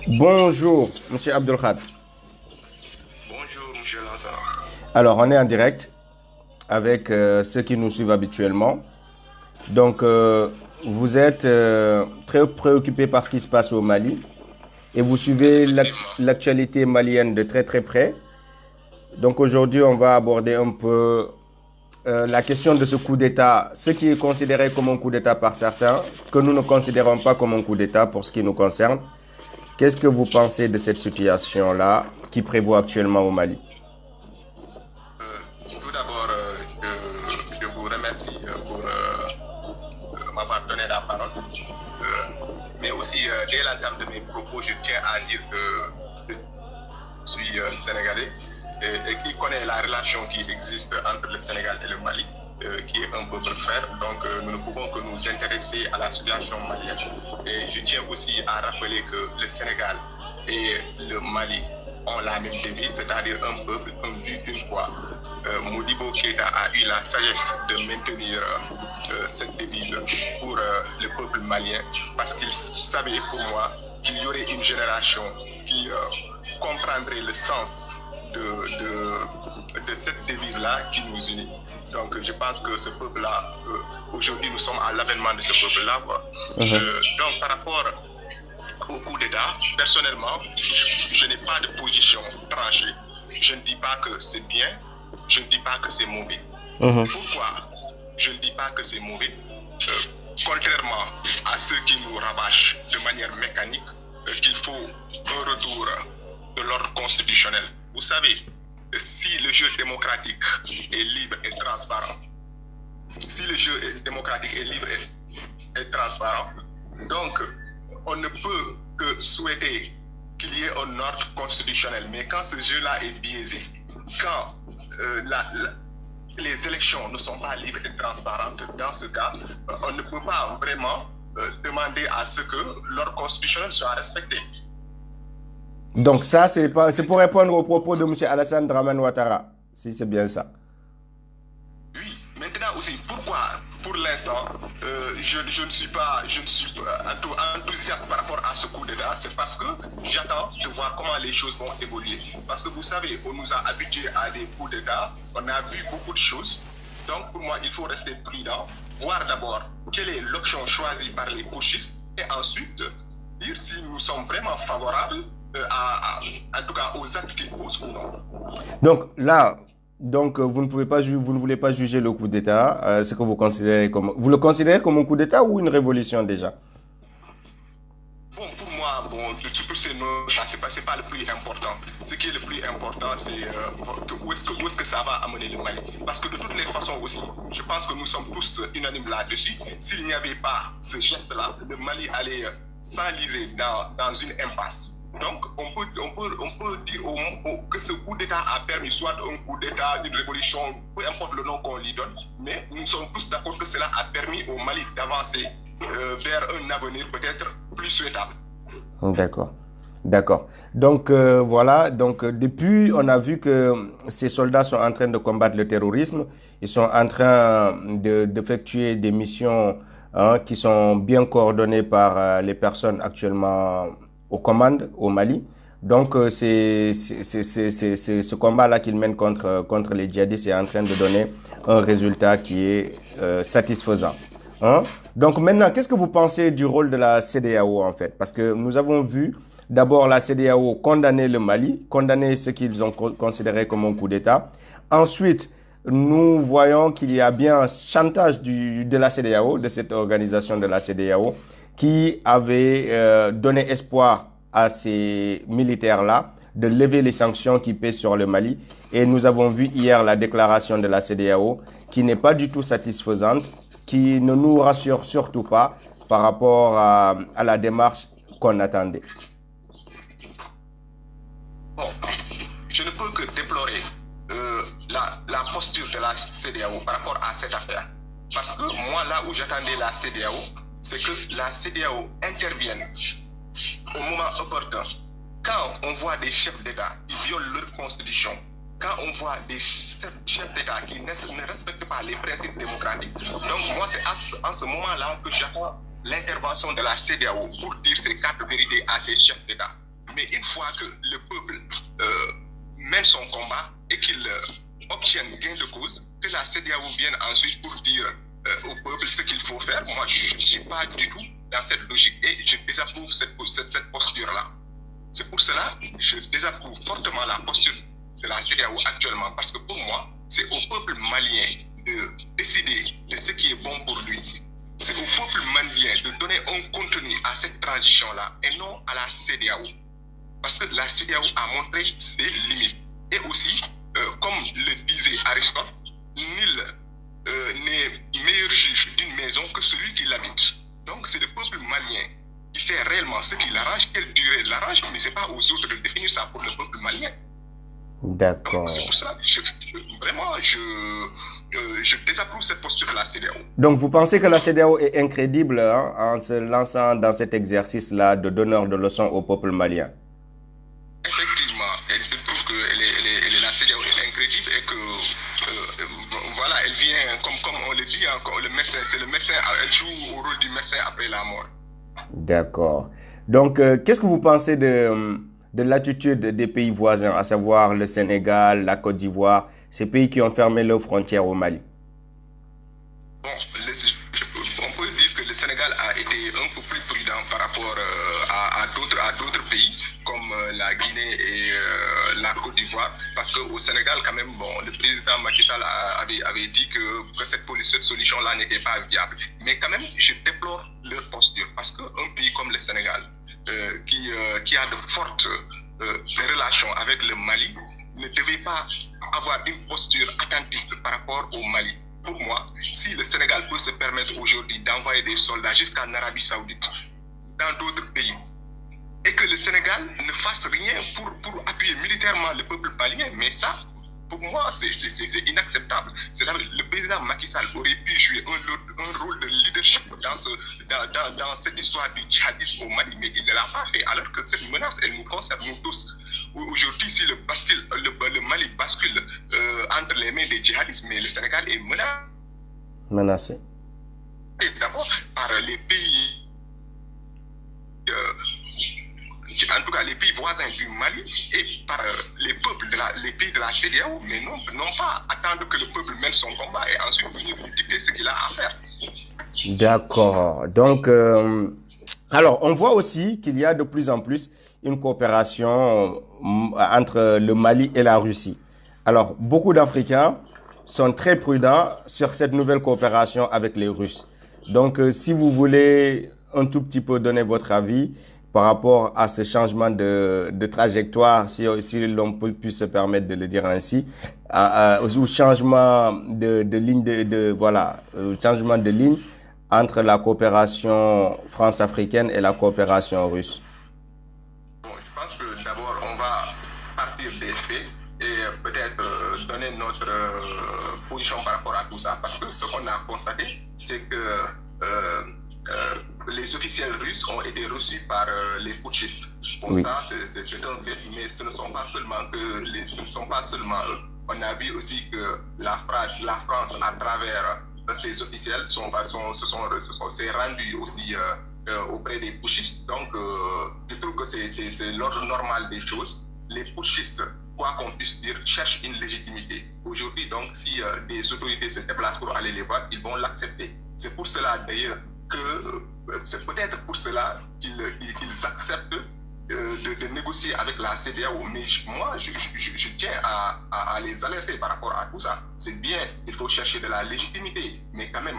Bonjour, Monsieur Abdelkhad. Bonjour, monsieur Lazare. Alors, on est en direct avec ceux qui nous suivent habituellement. Donc, vous êtes très préoccupé par ce qui se passe au Mali et vous suivez Effectivement. l'actualité malienne de très très près. Donc, aujourd'hui, on va aborder un peu la question de ce coup d'État, ce qui est considéré comme un coup d'État par certains, que nous ne considérons pas comme un coup d'État pour ce qui nous concerne. Qu'est-ce que vous pensez de cette situation-là qui prévaut actuellement au Mali? Tout d'abord, je vous remercie pour m'avoir donné la parole. Mais aussi, dès l'entame de mes propos, je tiens à dire que je suis sénégalais et qui connaît la relation qui existe entre le Sénégal et le Mali, qui est un peuple frère. Donc, nous ne pouvons que nous intéresser à la situation malienne. Et je tiens aussi à rappeler que le Sénégal et le Mali ont la même devise, c'est-à-dire un peuple, un but, une foi. Modibo Keïta a eu la sagesse de maintenir cette devise pour le peuple malien parce qu'il savait pour moi qu'il y aurait une génération qui comprendrait le sens de cette devise-là qui nous unit. Donc je pense que ce peuple-là, aujourd'hui nous sommes à l'avènement de ce peuple-là. Donc par rapport au coup d'État, personnellement, je n'ai pas de position tranchée. Je ne dis pas que c'est bien, je ne dis pas que c'est mauvais. Mhm. Pourquoi je ne dis pas que c'est mauvais? Contrairement à ceux qui nous rabâchent de manière mécanique qu'il faut un retour de l'ordre constitutionnel. Vous savez, si le jeu démocratique est libre et transparent, si le jeu est démocratique est libre et transparent, donc on ne peut que souhaiter qu'il y ait un ordre constitutionnel. Mais quand ce jeu-là est biaisé, quand les élections ne sont pas libres et transparentes, dans ce cas, on ne peut pas vraiment demander à ce que l'ordre constitutionnel soit respecté. Donc ça, c'est pour répondre aux propos de M. Alassane Draman Ouattara, si c'est bien ça. Oui, maintenant aussi, pourquoi pour l'instant je ne suis pas enthousiaste par rapport à ce coup d'État? C'est parce que j'attends de voir comment les choses vont évoluer. Parce que vous savez, on nous a habitués à des coups d'État, on a vu beaucoup de choses. Donc pour moi, il faut rester prudent, voir d'abord quelle est l'option choisie par les putschistes et ensuite dire si nous sommes vraiment favorables en tout cas aux actes qu'ils posent ou non. Donc là, vous ne pouvez pas vous ne voulez pas juger le coup d'État, ce que vous le considérez comme un coup d'État ou une révolution déjà? Bon, pour moi, bon, surtout ces notions, c'est pas le plus important. Ce qui est le plus important, c'est où est-ce que ça va amener le Mali. Parce que de toutes les façons aussi, je pense que nous sommes tous unanimes là-dessus. S'il n'y avait pas ce geste-là, le Mali allait s'enliser dans une impasse. Donc, on peut dire que ce coup d'État a permis soit un coup d'État, une révolution, peu importe le nom qu'on lui donne, mais nous sommes tous d'accord que cela a permis au Mali d'avancer vers un avenir peut-être plus souhaitable. D'accord. D'accord. Donc voilà, depuis, on a vu que ces soldats sont en train de combattre le terrorisme, ils sont en train d'effectuer des missions qui sont bien coordonnées par les personnes actuellement aux commandes au Mali. Donc c'est ce combat-là qu'ils mènent contre les djihadistes est en train de donner un résultat qui est satisfaisant. Hein? Donc maintenant, qu'est-ce que vous pensez du rôle de la CEDEAO en fait? Parce que nous avons vu d'abord la CEDEAO condamner le Mali, condamner ce qu'ils ont considéré comme un coup d'État. Ensuite, nous voyons qu'il y a bien un chantage de la CEDEAO, de cette organisation de la CEDEAO, qui avait donné espoir à ces militaires-là de lever les sanctions qui pèsent sur le Mali. Et nous avons vu hier la déclaration de la CEDEAO qui n'est pas du tout satisfaisante, qui ne nous rassure surtout pas par rapport à la démarche qu'on attendait. Bon, je ne peux que déplorer la posture de la CEDEAO par rapport à cette affaire. Parce que moi, là où j'attendais la CEDEAO, c'est que la CEDEAO intervienne au moment opportun. Quand on voit des chefs d'État qui violent leur constitution, quand on voit des chefs d'État qui ne respectent pas les principes démocratiques. Donc moi, c'est en ce moment-là que j'attends l'intervention de la CEDEAO pour dire ces quatre vérités à ces chefs d'État. Mais une fois que le peuple mène son combat et qu'il obtienne gain de cause, que la CEDEAO vienne ensuite pour dire au peuple ce qu'il faut faire, moi je ne suis pas du tout dans cette logique et je désapprouve cette posture-là. C'est pour cela que je désapprouve fortement la posture de la CEDEAO actuellement, parce que pour moi, c'est au peuple malien de décider de ce qui est bon pour lui. C'est au peuple malien de donner un contenu à cette transition-là et non à la CEDEAO. Parce que la CEDEAO a montré ses limites. Et aussi, comme le disait Aristote, nul n'est meilleur juge d'une maison que celui qui l'habite. Donc c'est le peuple malien qui sait réellement ce qui l'arrange, quelle durée l'arrange, mais ce n'est pas aux autres de définir ça pour le peuple malien. D'accord. C'est pour ça que je désapprouve cette posture de la CEDEAO. Donc vous pensez que la CEDEAO est incrédible en se lançant dans cet exercice-là de donneur de leçons au peuple malien? Effectivement, je trouve que la CEDEAO est incrédible et que voilà, elle vient, comme on le dit, le médecin, c'est le médecin, elle joue au rôle du médecin après la mort. D'accord. Donc, qu'est-ce que vous pensez de l'attitude des pays voisins, à savoir le Sénégal, la Côte d'Ivoire, ces pays qui ont fermé leurs frontières au Mali? Bon, on peut dire que le Sénégal a été un peu plus prudent par rapport à d'autres pays comme la Guinée et la Côte d'Ivoire, parce qu'au Sénégal, quand même, bon, le président Macky Sall avait dit que cette solution-là n'était pas viable. Mais quand même, je déplore leur posture, parce qu'un pays comme le Sénégal, qui a de fortes relations avec le Mali, ne devait pas avoir une posture attentiste par rapport au Mali. Pour moi, si le Sénégal peut se permettre aujourd'hui d'envoyer des soldats jusqu'en Arabie Saoudite, dans d'autres pays, et que le Sénégal ne fasse rien pour appuyer militairement le peuple malien, mais ça, pour moi, c'est inacceptable. Le président Macky Sall aurait pu jouer un rôle de leadership dans cette histoire du djihadisme au Mali, mais il ne l'a pas fait, alors que cette menace, elle nous concerne nous tous. Aujourd'hui, si le Mali bascule entre les mains des djihadistes, mais le Sénégal est menacé. Et d'abord par les pays, en tout cas les pays voisins du Mali, et par les pays de la CEDEAO, mais non pas attendre que le peuple mène son combat et ensuite venir lui dicter ce qu'il a à faire. D'accord. Donc, alors, on voit aussi qu'il y a de plus en plus une coopération entre le Mali et la Russie. Alors, beaucoup d'Africains sont très prudents sur cette nouvelle coopération avec les Russes. Donc, si vous voulez un tout petit peu donner votre avis par rapport à ce changement de trajectoire, si l'on peut se permettre de le dire ainsi, au changement de ligne changement de ligne entre la coopération france-africaine et la coopération russe. Bon, je pense que d'abord on va partir des faits et peut-être donner notre position par rapport à tout ça, parce que ce qu'on a constaté, c'est que les officiels russes ont été reçus par les putschistes. Pour ça, c'est un fait, mais ce ne sont pas seulement eux. On a vu aussi que la France, à travers ces officiels, s'est rendue aussi auprès des putschistes. Donc, je trouve que c'est l'ordre normal des choses. Les putschistes, quoi qu'on puisse dire, cherchent une légitimité. Aujourd'hui, donc, si des autorités se déplacent pour aller les voir, ils vont l'accepter. C'est pour cela, d'ailleurs, c'est peut-être pour cela qu'ils acceptent de négocier avec la CEDEAO. Mais moi, je tiens à les alerter par rapport à tout ça. C'est bien, il faut chercher de la légitimité, mais quand même,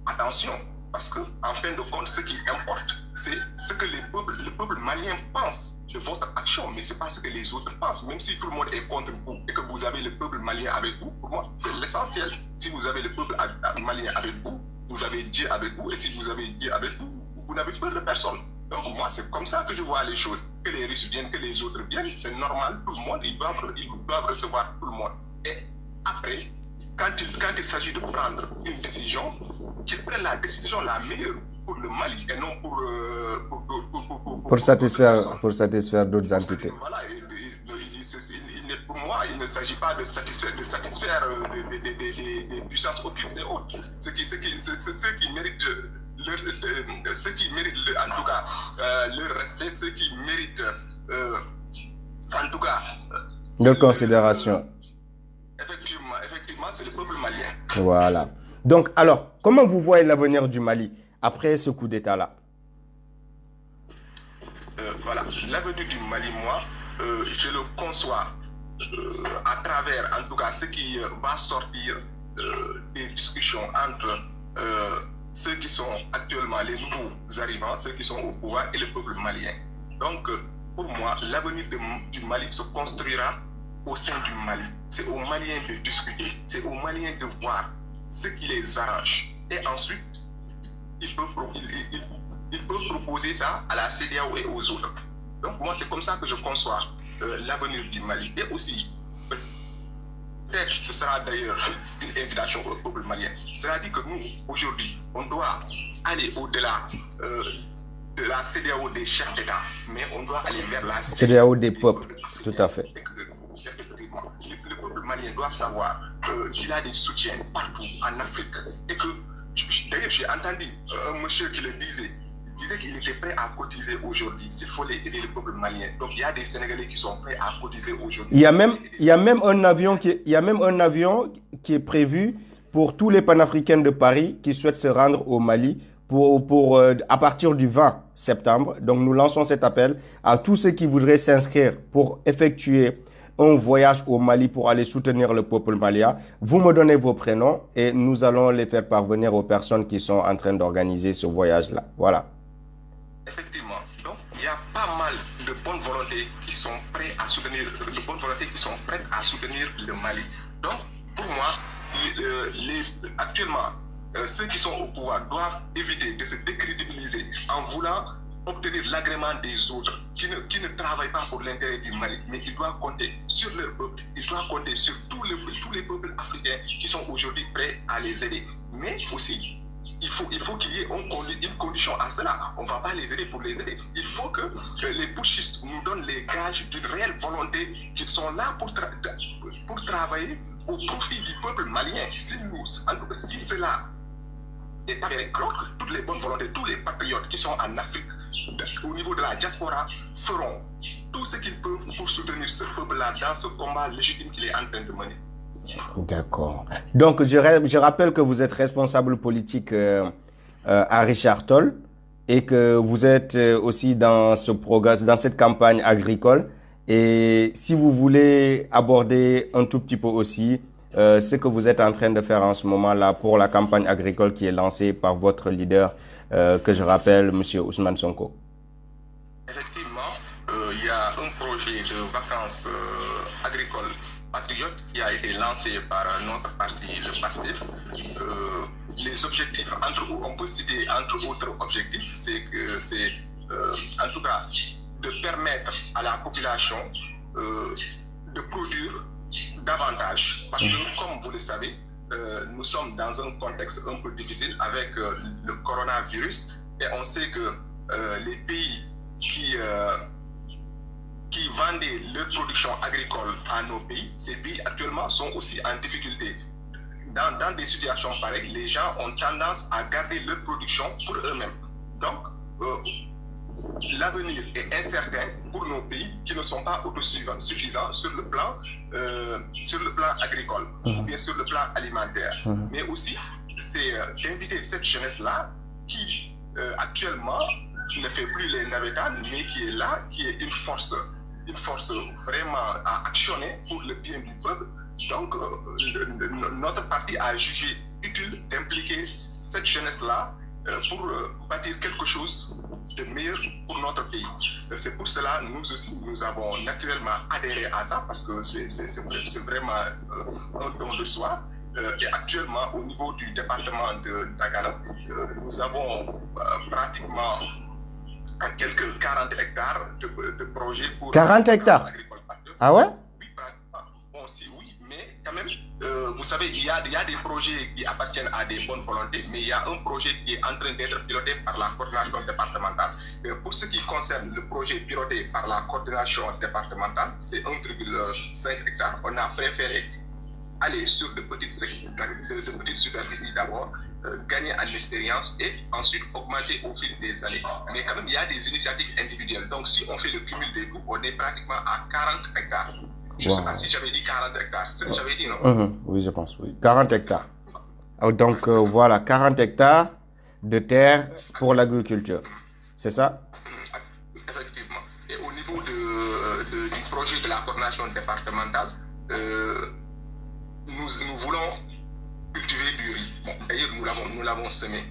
attention, parce qu'en fin de compte, ce qui importe, c'est ce que le peuple malien pense de votre action, mais ce n'est pas ce que les autres pensent. Même si tout le monde est contre vous et que vous avez le peuple malien avec vous, pour moi, c'est l'essentiel. Si vous avez le peuple malien avec vous, vous avez Dieu avec vous, et si vous avez Dieu avec vous, vous n'avez peur de personne. Donc moi, c'est comme ça que je vois les choses. Que les Russes viennent, que les autres viennent, c'est normal. Tout le monde, ils doivent recevoir tout le monde. Et après, quand il s'agit de prendre une décision, qu'ils prennent la décision la meilleure pour le Mali et non pour satisfaire d'autres entités. Voilà, pour moi, il ne s'agit pas de satisfaire des puissances occultes et autres. Ceux qui méritent en tout cas leur respect, ceux qui méritent en tout cas, de considération. Effectivement, c'est le peuple malien. Voilà. Donc, alors, comment vous voyez l'avenir du Mali après ce coup d'État-là? Voilà, l'avenir du Mali, moi, je le conçois à travers, en tout cas, ce qui va sortir des discussions entre ceux qui sont actuellement les nouveaux arrivants, ceux qui sont au pouvoir et le peuple malien. Donc, pour moi, l'avenir du Mali se construira au sein du Mali. C'est aux Maliens de discuter, c'est aux Maliens de voir ce qui les arrange. Et ensuite, ils peuvent proposer ça à la CEDEAO et aux autres. Donc, moi, c'est comme ça que je conçois l'avenir du Mali. Et aussi, peut-être ce sera d'ailleurs une invitation au peuple malien. C'est-à-dire que nous, aujourd'hui, on doit aller au-delà de la CEDEAO des chefs d'État, mais on doit aller vers la CEDEAO des peuples, tout à fait. Le peuple malien doit savoir qu'il a des soutiens partout en Afrique. Et que, d'ailleurs, j'ai entendu un monsieur qui le disait qu'il était prêt à cotiser aujourd'hui s'il fallait aider le peuple malien. Donc il y a des Sénégalais qui sont prêts à cotiser aujourd'hui. Il y a même un avion qui est prévu pour tous les panafricains de Paris qui souhaitent se rendre au Mali à partir du 20 septembre. Donc nous lançons cet appel à tous ceux qui voudraient s'inscrire pour effectuer un voyage au Mali pour aller soutenir le peuple malien. Vous me donnez vos prénoms et nous allons les faire parvenir aux personnes qui sont en train d'organiser ce voyage-là. Voilà. Effectivement. Donc, il y a pas mal de bonnes volontés qui sont prêtes à soutenir, le Mali. Donc, pour moi, actuellement, ceux qui sont au pouvoir doivent éviter de se décrédibiliser en voulant obtenir l'agrément des autres qui ne travaillent pas pour l'intérêt du Mali, mais ils doivent compter sur leur peuple, ils doivent compter sur tous les peuples africains qui sont aujourd'hui prêts à les aider. Mais aussi, il faut qu'il y ait une condition à cela. On ne va pas les aider pour les aider. Il faut que les putschistes nous donnent les gages d'une réelle volonté qu'ils sont là pour travailler au profit du peuple malien. Si cela est avéré, alors que toutes les bonnes volontés, tous les patriotes qui sont en Afrique, au niveau de la diaspora, feront tout ce qu'ils peuvent pour soutenir ce peuple-là dans ce combat légitime qu'il est en train de mener. D'accord. Donc, je rappelle que vous êtes responsable politique à Richard Toll et que vous êtes aussi dans cette campagne agricole. Et si vous voulez aborder un tout petit peu aussi ce que vous êtes en train de faire en ce moment-là pour la campagne agricole qui est lancée par votre leader, que je rappelle, M. Ousmane Sonko. Effectivement, il y a un projet de vacances agricoles patriote qui a été lancé par notre parti, le PASTEF. Les objectifs, on peut citer entre autres objectifs, c'est en tout cas de permettre à la population de produire davantage. Parce que, comme vous le savez, nous sommes dans un contexte un peu difficile avec le coronavirus et on sait que les pays qui vendaient leur production agricole à nos pays, ces pays actuellement sont aussi en difficulté. Dans des situations pareilles, les gens ont tendance à garder leur production pour eux-mêmes. Donc, l'avenir est incertain pour nos pays qui ne sont pas autosuffisants sur le plan agricole ou bien sur le plan alimentaire. Mais aussi, c'est d'inviter cette jeunesse-là qui actuellement ne fait plus les navetanes, mais qui est là, qui est une force vraiment à actionner pour le bien du peuple. Donc, notre parti a jugé utile d'impliquer cette jeunesse-là pour bâtir quelque chose de meilleur pour notre pays. C'est pour cela, nous aussi, nous avons naturellement adhéré à ça parce que c'est vraiment un don de soi. Et actuellement, au niveau du département de Dagana, nous avons pratiquement quelques 40 hectares de projets pour... 40 hectares Ah ouais? Oui, bon, si, oui, mais quand même, vous savez, il y a des projets qui appartiennent à des bonnes volontés, mais il y a un projet qui est en train d'être piloté par la coordination départementale. Pour ce qui concerne le projet piloté par la coordination départementale, c'est 1,5 hectares. On a préféré aller sur de petites superficies d'abord, gagner en expérience et ensuite augmenter au fil des années. Mais quand même, il y a des initiatives individuelles. Donc, si on fait le cumul des tout, on est pratiquement à 40 hectares. Je ne sais pas si j'avais dit 40 hectares. C'est ce que j'avais dit, non? Oui, je pense, oui. 40 hectares. Donc, voilà, 40 hectares de terre pour l'agriculture. C'est ça? Effectivement. Et au niveau du projet de la coordination départementale, nous voulons cultiver du riz. Bon, d'ailleurs, nous l'avons semé.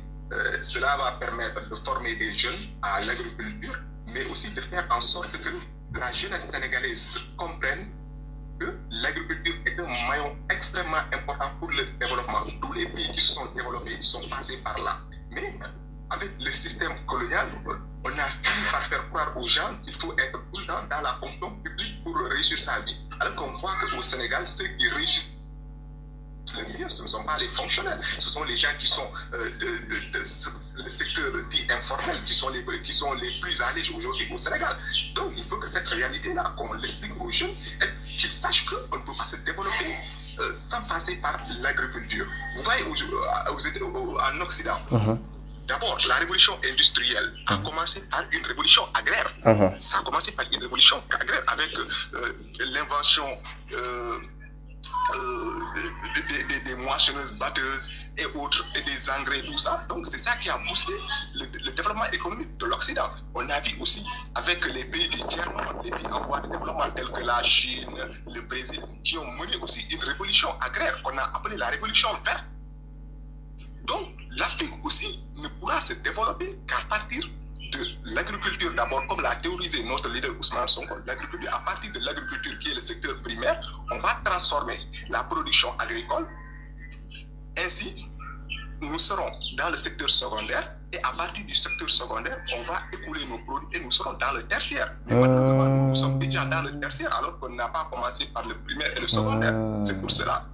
Cela va permettre de former des jeunes à l'agriculture, mais aussi de faire en sorte que la jeunesse sénégalaise comprenne que l'agriculture est un maillon extrêmement important pour le développement. Tous les pays qui se sont développés sont passés par là. Mais avec le système colonial, on a fini par faire croire aux gens qu'il faut être tout le temps dans la fonction publique pour réussir sa vie. Alors qu'on voit qu'au Sénégal, ceux qui réussissent le mieux, ce ne sont pas les fonctionnaires, ce sont les gens qui sont le secteur dit informel, qui sont les plus à l'aise aujourd'hui au Sénégal. Donc il faut que cette réalité-là, qu'on l'explique aux jeunes, et qu'ils sachent qu'on ne peut pas se développer sans passer par l'agriculture. Vous voyez, en Occident, d'abord, la révolution industrielle a commencé par une révolution agraire. Ça a commencé par une révolution agraire avec l'invention des moissonneuses, batteuses et autres, et des engrais, tout ça. Donc, c'est ça qui a boosté le développement économique de l'Occident. On a vu aussi avec les pays du tiers-monde, les pays en voie de développement tels que la Chine, le Brésil, qui ont mené aussi une révolution agraire qu'on a appelée la révolution verte. Donc, l'Afrique aussi ne pourra se développer qu'à partir de l'agriculture d'abord, comme l'a théorisé notre leader Ousmane Sonko. L'agriculture, à partir de l'agriculture qui est le secteur primaire, on va transformer la production agricole. Ainsi, nous serons dans le secteur secondaire et à partir du secteur secondaire, on va écouler nos produits et nous serons dans le tertiaire. Mais maintenant, nous sommes déjà dans le tertiaire alors qu'on n'a pas commencé par le primaire et le secondaire. C'est pour cela.